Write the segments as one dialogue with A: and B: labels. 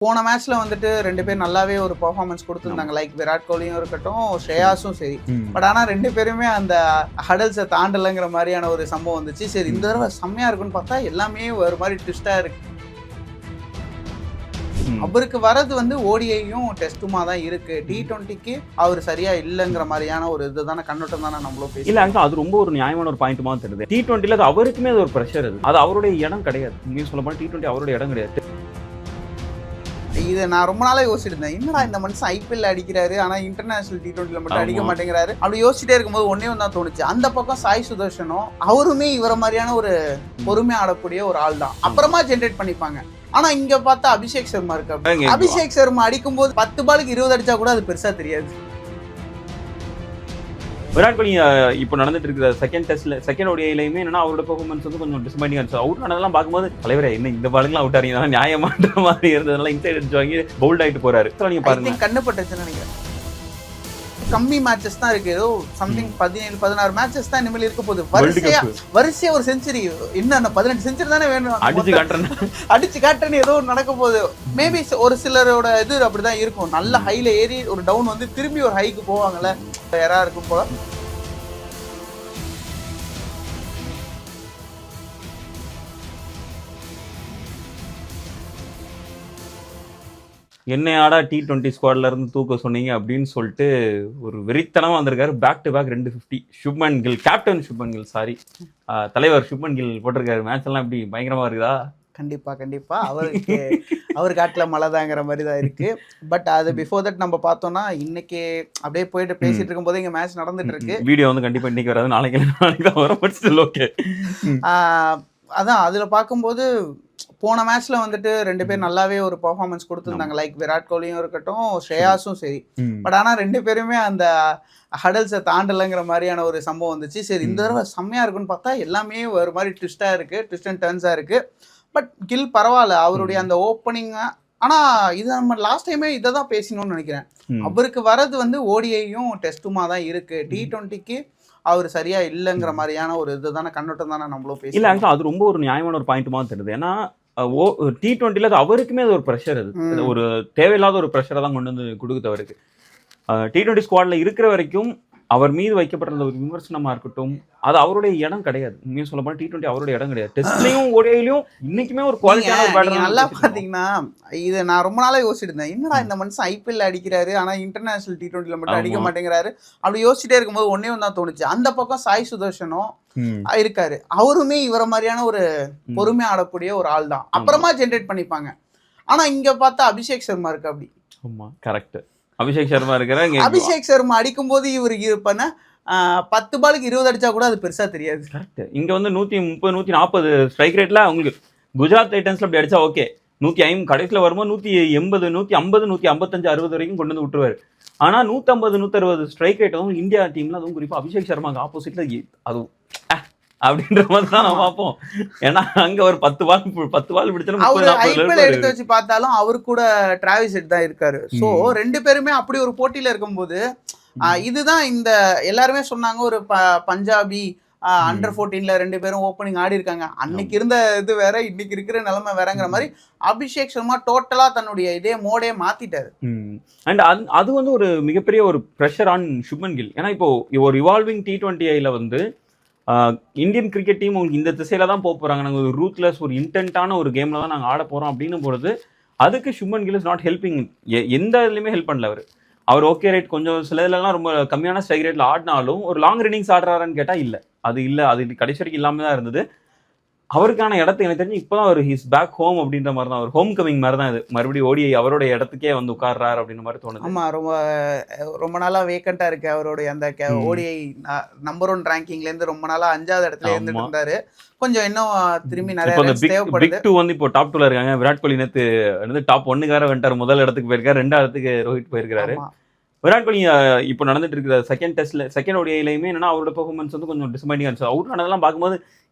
A: போன மேட்ச்ல வந்துட்டு 2 பேர் நல்லாவே ஒரு பெர்ஃபார்மன்ஸ் குடுத்திருந்தாங்க. லைக் விராட் கோலியும் இருக்கட்டும், ஸ்ரேயாஸும் சரி. பட் ஆனா 2 பேருமே அந்த ஹடல்ஸ தாண்டலங்கிற மாரியான ஒரு சம்பவம் வந்துச்சு. சரி இந்த தடவ செம்மையா இருக்குன்னு பார்த்தா எல்லாமே ஒரு மாரி ட்விஸ்டா இருக்கு. அவருக்கு வரது வந்து ஓடிஐயும் டெஸ்ட்டுமா தான் இருக்கு. T20க்கு அவர் சரியா இல்லங்கிற மாரியான ஒரு இதுதான கண்ணோட்டம் தானே நம்மளும் பேசி.
B: இல்ல அங்க அது ரொம்ப ஒரு நியாயமான ஒரு பாயிண்ட் மாதிரி தெரியுது. T20ல அது அவருக்குமே அது ஒரு பிரஷர் அது அவருடைய இடம் கிடையாது. உண்மையை சொல்ல போனா T20 அவருடைய இடம் கிடையாது.
A: இதை நான் ரொம்ப நாளா யோசிச்சுட்டு இருந்தேன். என்னடா இந்த மனுஷன் ஐபிஎல் அடிக்கிறாரு, ஆனா இன்டர்நேஷனல் T20ல மட்டும் அடிக்க மாட்டேங்கிறாரு. அப்படி யோசிச்சுட்டே இருக்கும்போது ஒன்னே ஒன்று தான் தோணுச்சு. அந்த பக்கம் சாய் சுதர்ஷனும் அவருமே இவர மாதிரியான ஒரு பொறுமையா ஆடக்கூடிய ஒரு ஆள் தான். அப்புறமா ஜென்ரேட் பண்ணிப்பாங்க. ஆனா இங்க பார்த்தா அபிஷேக் சர்மா இருக்கு. அபிஷேக் சர்மா அடிக்கும் போது 10 பாலுக்கு 20 அடிச்சா கூட அது பெருசா தெரியாது.
B: விராட் கோலி இப்போ நடந்துட்டு இருக்கிற செகண்ட் டெஸ்ட்ல செகண்ட் ஓடிஐலயுமே என்னன்னா அவரோட பெர்ஃபார்மன்ஸ் வந்து கொஞ்சம் டிசப்பாயிண்டிங்கா இருந்துச்சு. அவுட் ஆனதெல்லாம் பார்க்கும்போது தலைவரே என்ன இந்த பாலுங்கலாம் அவுட் ஆறீங்க நியாயமான்ற மாதிரி இருந்ததெல்லாம் இன்சைட் அடிச்சு வாங்கி பவுல்ட் ஆயிட்டு போறாரு. நீங்க பாருங்க
A: கண்ணு பட்டுச்சுன்னு நினைக்கிறேன். கம்மி மேட்சஸ் தான் இருக்கு. ஏதோ சம்திங் 17-16 மேட்சஸ் தான் இனிமேல் இருக்க போகுது. வரிசையா ஒரு செஞ்சுரி என்ன 18 செஞ்சுரி தானே வேணும். அடிச்சு காட்டுறேன்னு ஏதோ நடக்க போகுது. மேபி ஒரு சிலரோட இது அப்படிதான் இருக்கும். நல்ல ஹைல ஏறி ஒரு டவுன் வந்து திரும்பி ஒரு ஹைக்கு போவாங்கல்ல, யாரா இருக்கும் போல.
B: என்னையாடா T20 ஸ்குவாட்ல இருந்து தூக்க சொன்னீங்க அப்படின்னு சொல்லிட்டு ஒரு வெறித்தனமா வந்திருக்காரு. Back to back 250. Shubman Gill, captain Shubman Gill, sorry தலைவர் சுப்மன் கில் போட்டிருக்காரு. மேட்ச் எல்லாம் எப்படி பயங்கரமா இருக்குதா?
A: கண்டிப்பா அவர் காட்டுல மழைதாங்கிற மாதிரி தான் இருக்கு. பட் அது பிஃபோர் தட் நம்ம பார்த்தோம்னா இன்னைக்கு அப்படியே போயிட்டு பேசிட்டு இருக்கும் போது இங்க மேட்ச் நடந்துட்டு இருக்கு.
B: வீடியோ வந்து கண்டிப்பா இன்னைக்கு வராது, நாளைக்கு தான் வரும். But still okay.
A: அதான் அதுல பார்க்கும்போது போன மேட்ச்ல வந்துட்டு 2 பேர் நல்லாவே ஒரு பெர்ஃபார்மன்ஸ் கொடுத்திருந்தாங்க. லைக் விராட் கோலியும் இருக்கட்டும், ஸ்ரேயாஸும் சரி. பட் ஆனா 2 பேருமே அந்த ஹடல்ஸை தாண்டலங்கிற மாதிரியான ஒரு சம்பவம் வந்துச்சு. சரி இந்த தடவை செம்மையா இருக்குன்னு பார்த்தா எல்லாமே ஒரு மாதிரி ட்விஸ்டா இருக்கு, ட்விஸ்ட் அண்ட் டர்ன்ஸா இருக்கு. பட் கில் பரவாயில்ல, அவருடைய அந்த ஓப்பனிங். ஆனா இது நம்ம லாஸ்ட் டைமே இதை தான் பேசணும்னு நினைக்கிறேன். அவருக்கு வரது வந்து ஓடிஐயும் டெஸ்ட்டுமா தான் இருக்கு. T20க்கு அவர் சரியா இல்லைங்கிற மாதிரியான ஒரு இதுதான கண்ணோட்டம் தானே நம்மளும் பேசி.
B: இல்ல அது ரொம்ப ஒரு நியாயமான ஒரு பாயிண்ட் மாதிரி தெரியுது. ஏன்னா T20ல அது அவருக்குமே அது ஒரு பிரஷர் அது ஒரு தேவையில்லாத ஒரு பிரஷரை தான் கொண்டு வந்து கொடுக்குது அவருக்கு. T20 ஸ்குவாட்ல இருக்கிற வரைக்கும் அவர் மீது வைக்கப்பட்டிருந்த ஒரு விமர்சனமா இருக்கட்டும், அது அவருடைய இடம் கிடையாது. உண்மையை சொல்ல போனா T20 அவருடைய இடம் கிடையாது. டெஸ்ட்லயும் ஓடிஐலயும் இன்னைக்குமே ஒரு குவாலிட்டியான ஒரு பேட்டர்.
A: நல்லா பாத்தீங்கன்னா இதை நான் ரொம்ப நாளா யோசிச்சுட்டு இருந்தேன். என்னடா இந்த மனுஷன் ஐபிஎல் அடிக்கிறாரு, ஆனா இன்டர்நேஷனல் T20ல மட்டும் அடிக்க மாட்டேங்கிறாரு. அப்படி யோசிச்சுட்டே இருக்கும்போது ஒன்னே ஒன்று தான் தோணுச்சு. அந்த பக்கம் சாய் சுதர்ஷனும் இருக்காரு. அவருமே இவர மாதிரியான ஒரு பொறுமையா ஆடக்கூடிய ஒரு ஆள் தான். அப்புறமா ஜென்ரேட் பண்ணிப்பாங்க. ஆனா இங்க பார்த்தா அபிஷேக் சர்மா இருக்கு. அப்படி
B: ஆமா, கரெக்ட். அபிஷேக் சர்மா இருக்கிறாங்க.
A: அபிஷேக் சர்மா அடிக்கும் போது இவரு இருப்பன 10 பாலுக்கு 20 அடிச்சா கூட அது பெருசா தெரியாது.
B: கரெக்ட். இங்க வந்து 130 140 ஸ்ட்ரைக் ரேட்ல உங்களுக்கு குஜராத் டைட்டன்ஸ்ல அப்படி அடிச்சா ஓகே. 150 கடைசியில் வரும்போது 180 150 155 60 வரைக்கும் கொண்டு வந்து விட்டுருவாரு. ஆனா 150 160 ஸ்ட்ரைக் ரேட் வந்து இந்தியா டீம்ல அதுவும் குறிப்பா அபிஷேக் சர்மாக்கு ஆப்போசிட்ல அது அப்படின்ற மாதிரி தான் நம்ம பார்ப்போம். ஏன்னா அங்க ஒரு 10 பால் பிடிச்சாலும்
A: ஐபிஎல் எடுத்து வச்சு பார்த்தாலும் அவரு கூட டிராவிஸ் ஹெட் தான் இருக்காரு. சோ 2 பேருமே அப்படி ஒரு போட்டியில இருக்கும்போது இதுதான் இந்த எல்லாருமே சொன்னாங்க ஒரு பஞ்சாபி அண்டர் 14ல 2 பேரும் ஓப்பனிங் ஆடி இருக்காங்க. அன்னைக்கு இருந்த இது வேற, இன்னைக்கு இருக்கிற நிலைமை வேறங்கிற மாதிரி அபிஷேக் சர்மா டோட்டலா தன்னுடைய இதே மோடே மாத்திட்டாரு.
B: அண்ட் அது வந்து ஒரு மிகப்பெரிய ஒரு ப்ரெஷர் ஆன் சுப்மன் கில். ஏன்னா இப்போ ஒரு ரிவால்விங் T20ல வந்து இந்தியன் கிரிக்கெட் டீம் உங்களுக்கு இந்த திசையில தான் போகிறாங்க, நாங்கள் ஒரு ரூத்லெஸ் ஒரு இன்டென்ட்டான ஒரு கேமில் தான் நாங்கள் ஆட போகிறோம் அப்படின்னு பொழுது அதுக்கு Shubman Gill is not helping. எந்த இதுலையுமே ஹெல்ப் பண்ணல அவர் ஓகே ரைட், கொஞ்சம் சில இதுலலாம் ரொம்ப கம்மியான ஸ்ட்ரைக் ரேட்டில் ஆடினாலும் ஒரு லாங் இன்னிங்ஸ் ஆடுறாரான்னு கேட்டால் இல்லை, அது கடைசி வரைக்கும் இல்லாமல் தான் இருந்தது. அவருக்கான இடத்துக்கு எனக்கு தெரிஞ்சு இப்போ தான் அவர் ஹிஸ் பேக் ஹோம் அப்படின்ற மாதிரி தான், ஒரு ஹோம் கமிங் மாதிரி தான் இது. மறுபடியும் ஓடிஐ அவரோட இடத்துக்கே வந்து உட்கார்றாரு அப்படின்ற மாதிரி தோணுது.
A: ஆமாம், ரொம்ப நாளாக வேக்கண்ட்டாக இருக்கு அவருடைய அந்த ஓடிஐ நம்பர் 1 ரேங்கிங்லேருந்து ரொம்ப நாளாக 5வது இடத்துல இருந்துட்டு இருந்தாரு. கொஞ்சம் இன்னும் திரும்பி நிறைய
B: பிக் 2 வந்து இப்போ டாப் 2ல இருக்காங்க. விராட் கோலி நேற்று டாப் 1க்கு வேற வந்துட்டார். முதல் இடத்துக்கு போயிருக்காரு, 2வது இடத்துக்கு ரோஹித் போயிருக்காரு. விராட் கோலி இப்போ நடந்துட்டு இருக்கிற செகண்ட் டெஸ்ட்ல செகண்ட் ஓடிஐலயுமே என்னன்னா அவரோட பெர்ஃபார்மன்ஸ் வந்து கொஞ்சம் டிசப்பாயிண்டிங்கா இருந்துச்சு. அவுட் ஆனதெல்லாம் பார்க்கும்போது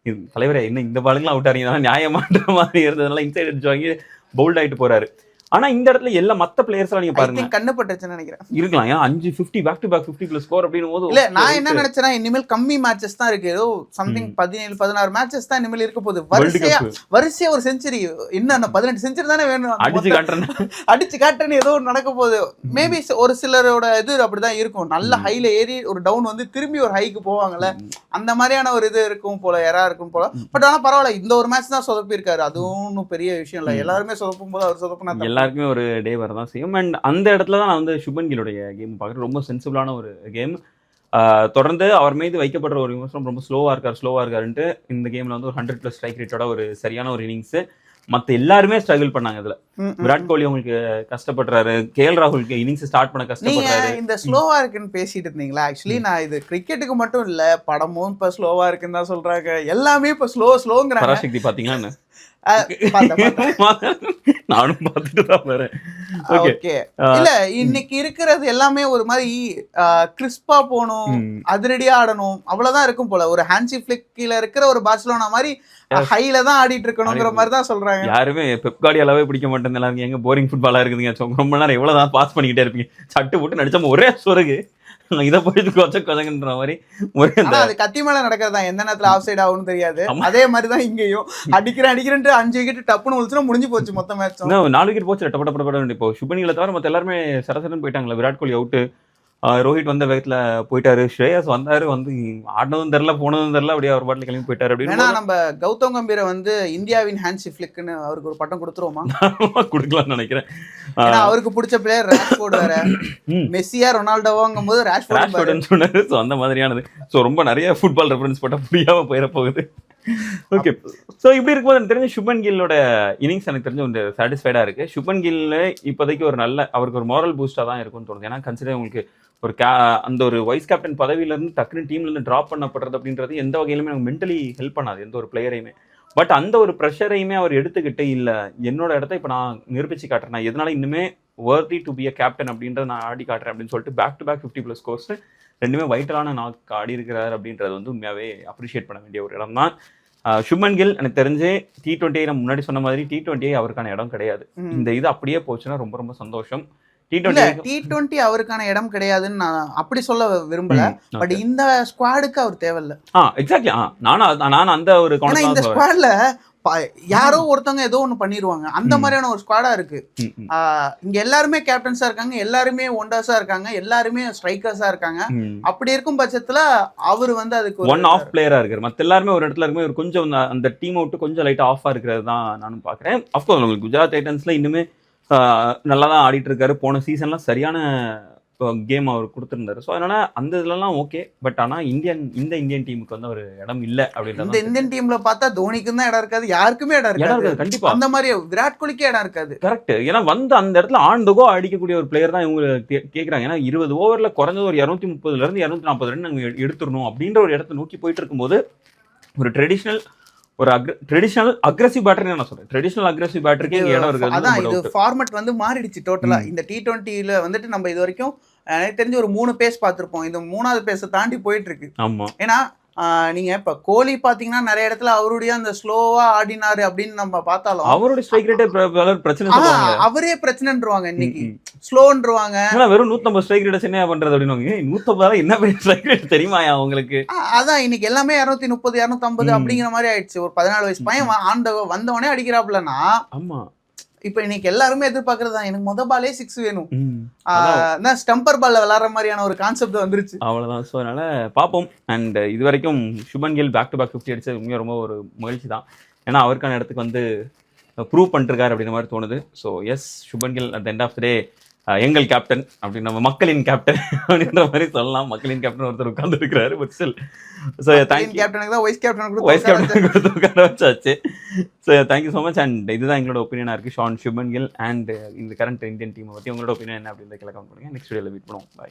B: தலைவரே என்ன இந்த பாலுங்கலாம் அவுட் ஆறீங்க நியாயமான்ற மாதிரி இருந்ததெல்லாம் இன்சைட் அடிச்சு வாங்கி பவுல்ட் ஆயிட்டு போறாரு. ஆனா இந்த இடத்துல எல்லா மத்த பிளேயர்ஸ் எல்லாம் நீங்க பாருங்க
A: கண்ணு பட்டுச்சுன்னு நினைக்கிறேன்.
B: இருக்கலாம். ஏன்னா 5-50 பேக் டு பேக் 50+ ஸ்கோர் அப்படின்னும் போது
A: இல்ல நான் என்ன நினைச்சேன்னா இனிமேல் கம்மி மேட்சஸ் தான் இருக்கு. ஏதோ சம்திங் 17-16 மேட்சஸ் தான் இனிமேல் இருக்க போகுது. வரிசையா ஒரு செஞ்சுரி, இன்னும் 18 செஞ்சுரி தானே வேணும், அடிச்சு காட்டுறேன்னு ஏதோ நடக்க போகுது. மேபி ஒரு சிலரோட இது அப்படிதான் இருக்கும். நல்ல ஹைல ஏறி ஒரு டவுன் வந்து திரும்பி ஒரு ஹைக்கு போவாங்கல்ல, அந்த மாதிரியான ஒரு இது இருக்கும் போல, எரா இருக்கும் போல. பட் ஆனா பரவாயில்ல, இந்த ஒரு மேட்ச் தான் சொதப்பி இருக்காரு, அதுவும் ஒன்றும் பெரிய விஷயம் இல்லை. எல்லாருமே சொதப்பும் போது அவர் சொதப்புனா
B: எல்லாருக்குமே ஒரு டே வரதான் செய்யும். அண்ட் அந்த இடத்துல தான் நான் வந்து சுப்மன் கில்லுடைய கேம் பார்க்குறேன். ரொம்ப சென்சிபிளான ஒரு கேம். தொடர்ந்து அவர் மீது வைக்கப்படுற ஒரு விமர்சனம் ரொம்ப ஸ்லோவா இருக்காருன்ட்டு இந்த கேம்ல வந்து ஒரு 100+ ஸ்ட்ரைக் ரேட்டோட ஒரு சரியான ஒரு இன்னிங்ஸ். மற்ற எல்லாருமே ஸ்ட்ரகிள் பண்ணாங்க. இதுல விராட் கோலி உங்களுக்கு கஷ்டப்படுறாரு, கேஎல் ராகுலுக்கு இன்னிங்ஸ் ஸ்டார்ட் பண்ண கஷ்டப்படுறாரு.
A: இந்த ஸ்லோவா இருக்குன்னு பேசிட்டு இருந்தீங்களா? ஆக்சுவலி நான் இது கிரிக்கெட்டுக்கு மட்டும் இல்ல, படமும் இப்ப ஸ்லோவா இருக்குன்னு தான் சொல்றாங்க. எல்லாமே இப்ப ஸ்லோங்கிறாங்க.
B: பராசக்தி பாத்தீங்களா? நானும் பார்த்துட்டு தான் வரேன்.
A: ஓகே. இல்ல இன்னைக்கு இருக்கிறது எல்லாமே ஒரு மாதிரி கிறிஸ்பா போகணும், அதிரடியா ஆடணும், அவ்வளவுதான் இருக்கும் போல. ஒரு ஹான்சி ஃபிளிக்ல இருக்கிற ஒரு பார்சிலோனா மாதிரி ஹைல தான் ஆடிட்டு இருக்கணுங்கிற மாதிரி தான் சொல்றாங்க.
B: யாருமே பெப் கார்டியோலாவே பிடிக்க மாட்டேங்குது. எங்க போரிங் ஃபுட்பாலா இருக்குதுங்க, ரொம்ப நேரம் எவ்வளவுதான் பாஸ் பண்ணிக்கிட்டே இருப்பீங்க, சட்டு போட்டு நடிச்சோம் ஒரே சொருகு இதை போயிட்டு கொச்சங்கன்ற மாதிரி.
A: அது கத்தி மேல நடக்கிறதா, எந்த நேரத்துல ஆஃப் சைட் ஆகும்னு தெரியாது. அதே மாதிரிதான் இங்கேயும் அடிக்கிறேன் 5 விக்கெட் டப்புன்னு ஒழிச்சுனா முடிஞ்சு போச்சு மொத்த மேட்ச்.
B: 4 விக்கெட் போச்சு டப்பட. இப்போ சுப்மன் கில்லை தவிர மற்ற எல்லாருமே சரசரன்னு போயிட்டாங்களா. விராட் கோலி அவுட்டு, ரோஹித் வந்த வேகத்துல போயிட்டாரு, ஸ்ரேயஸ் வந்தாரு, வந்து ஆடினதும் தெரியல போனதும் தெரியல, அப்படியே அவர் பாட்டில் கிளம்பி போயிட்டாரு. அப்படின்னு
A: நம்ம கௌதம் கம்பீரை வந்து இந்தியாவின் ஹான்சி ஃபிளிக்னு அவருக்கு ஒரு பட்டம் கொடுத்துருவோமா?
B: கொடுக்கலாம்னு நினைக்கிறேன்.
A: அவருக்கு பிடிச்ச பிளேயர் ராஷ்போர்ட் வேற, மெஸ்ஸியா ரொனால்டோவாங்கும் போது ராஷ்போர்ட்னு
B: சொன்னாரு. ஸோ அந்த மாதிரியானது. ஸோ ரொம்ப நிறைய ஃபுட்பால் ரெஃபரன்ஸ் போட்டால் புரியாம போயிட போகுது. ஓகே. ஸோ இப்படி இருக்கும்போது எனக்கு தெரிஞ்ச சுப்மன் கில்லோட இன்னிங்ஸ் எனக்கு தெரிஞ்ச ஒரு சாட்டிஸ்ஃபைடாக இருக்கு. சுப்மன் கில்ல இப்போதைக்கு ஒரு நல்ல அவருக்கு ஒரு மாரல் பூஸ்டாக தான் இருக்கும்னு தோணுது. ஏன்னா கன்சிடர் உங்களுக்கு ஒரு அந்த ஒரு வைஸ் கேப்டன் பதவியிலேருந்து டக்குனு டீம்லேருந்து ட்ராப் பண்ணப்படுறது அப்படின்றது எந்த வகையிலுமே எனக்கு மென்டலி ஹெல்ப் பண்ணாது எந்த ஒரு பிளேயரையுமே. பட் அந்த ஒரு ப்ரெஷரையுமே அவர் எடுத்துக்கிட்டு இல்லை என்னோட இடத்த இப்போ நான் நிரூபிச்சு காட்டுறேன், நான் எதனால இன்னுமே worthy to be a captain அப்படின்றத நான் ஆடி காட்டுறேன் அப்படின்னு சொல்லிட்டு பேக் டு பேக் 50+ ஸ்கோர்ஸ் ரெண்டுமே வைட்டலான நாக்கு ஆடி இருக்கிறார் அப்படின்றது வந்து உண்மையாகவே அப்ரிஷியேட் பண்ண வேண்டிய ஒரு இடம் தான். சுப்மன் கில் எனக்கு தெரிஞ்சு T20 நம்ம முன்னாடி சொன்ன மாதிரி T20 அவருக்கான இடம் கிடையாது. இந்த இது அப்படியே போச்சுன்னா ரொம்ப ரொம்ப சந்தோஷம்.
A: T20 அவருக்கான இடம் கிடையாதுன்னு நான் அப்படி சொல்ல விரும்பல. பட் இந்த ஸ்குவாடுக்கு அவர் தேவையில்ல.
B: எக்ஸாக்ட்லி. நான் அந்த ஒரு
A: இந்த ஸ்குவாட்ல யாரோ ஒருத்தவங்க ஏதோ ஒண்ணு பண்ணிடுவாங்க, அந்த மாதிரியான ஒரு ஸ்குவாடா இருக்கு. இங்க எல்லாருமே கேப்டன்ஸா இருக்காங்க, எல்லாருமே ஒண்டர்ஸா இருக்காங்க, எல்லாருமே ஸ்ட்ரைக்கர்ஸா இருக்காங்க. அப்படி இருக்கும் பட்சத்துல அவரு வந்து அதுக்கு
B: ஒன் ஆஃப் பிளேயரா இருக்காரு. மத்த எல்லாருமே ஒரு இடத்துல இருக்குமே ஒரு கொஞ்சம் அந்த டீம் விட்டு கொஞ்சம் லைட்டா ஆஃபா இருக்கிறது தான் நானும் பாக்குறேன். அஃப்கோர்ஸ் உங்களுக்கு குஜராத் டைட்டன்ஸ்ல இன்னுமே நல்லா தான் ஆடிட்டு இருக்காரு. போன சீசன்லாம் சரியான கேம் அவர் கொடுத்துருந்தாரு. ஸோ அதனால அந்த இதுலலாம் ஓகே. பட் ஆனால் இந்த இந்தியன் டீமுக்கு வந்து ஒரு இடம் இல்லை அப்படின்றது.
A: இந்த இந்தியன் டீம்ல பார்த்தா தோனிக்கும் தான் இடம் இருக்காது, யாருக்குமே இடம் இருக்காது.
B: கண்டிப்பா
A: அந்த மாதிரி விராட் கோலிக்கே இடம் இருக்காது.
B: கரெக்ட். ஏன்னா வந்து அந்த இடத்துல ஆண்டுகோ அடிக்கக்கூடிய ஒரு பிளேயர் தான் இவங்க கேட்குறாங்க. ஏன்னா 20 ஓவரில் குறைஞ்சது ஒரு 230 இருந்து 240 ரன் நாங்கள் எடுத்துடணும் அப்படின்ற ஒரு இடத்த நோக்கி போயிட்டு இருக்கும்போது ஒரு ட்ரெடிஷனல் அக்ரெசிவ் பேட்டர் நான் சொல்றேன். ட்ரெடிஷனல் அக்ரெசிவ் பேட்டருக்கு இடம் இருக்கு.
A: அதான் இது ஃபார்மட் வந்து மாறிடுச்சு டோட்டலா. இந்த T20ல வந்துட்டு நம்ம இது வரைக்கும் எனக்கு தெரிஞ்சு ஒரு 3 பேஸ் பார்த்துருப்போம். இந்த 3வது பேஸை தாண்டி போயிட்டு இருக்கு.
B: ஆமா.
A: ஏன்னா நீங்க இப்ப கோலி பாத்தீங்கன்னா நிறைய இடத்துல அவருடைய அந்த ஸ்லோவா ஆடினாரு அப்படின்னு நம்ம பார்த்தாலும்
B: அவருடைய ஸ்ட்ரைக் ரேட் பிரச்சனை சொல்லுவாங்க,
A: அவரே பிரச்சனைன்றுவாங்க. இன்னைக்கு ஸ்லோன்றுவாங்க.
B: வெறும் 150 ஸ்ட்ரைக் ரேட் என்ன பண்றது அப்படின்னு 150 என்ன ஸ்ட்ரைக் ரேட் தெரியுமாயா உங்களுக்கு?
A: அதான் இன்னைக்கு எல்லாமே 230 250 அப்படிங்கிற மாதிரி ஆயிடுச்சு. ஒரு 14 வயசு பையன் வந்தவனே அடிக்கிறாப்புலன்னா. ஆமா. இப்ப இன்னைக்கு எல்லாருமே எதிர்பார்க்கறதா எனக்கு முத பாலே 6 வேணும், ஸ்டம்பர் பால்ல விளையாடுற மாதிரியான ஒரு கான்செப்ட் வந்துருச்சு.
B: அவ்வளவுதான். ஸோ அதனால பார்ப்போம். அண்ட் இது வரைக்கும் Shubman Gill back to back 50 அடிச்சது உண்மையாக ரொம்ப ஒரு மகிழ்ச்சி தான். ஏன்னா அவருக்கான இடத்துக்கு வந்து ப்ரூவ் பண்ணிருக்காரு அப்படின்ற மாதிரி தோணுது. So yes, Shubman Gill at the end of the day எங்கள் கேப்டன் அப்படின்னு நம்ம மக்களின் கேப்டன் அப்படின்ற மாதிரி சொல்லலாம். மக்களின் கேப்டன் ஒருத்தர் உட்கார்ந்து இருக்கிறாரு. பட் ஸ்டில் ஸோ
A: கேப்டனுக்கு தான் வைஸ் கேப்டன்
B: கொடுத்து உட்கார வச்சாச்சு. So thank you so much. And இதுதான் எங்களோட ஒப்பீனியனாக இருக்குது ஷான் சுப்மன் கில் அண்ட் இந்த கரண்ட் இந்தியன் டீமை பற்றி உங்களோட ஒப்பீனியன் என்ன அப்படின்றத கமெண்ட் பண்ணுங்க. நெக்ஸ்ட் வீடியோவில் மீட் பண்ணுவோம். பாய்.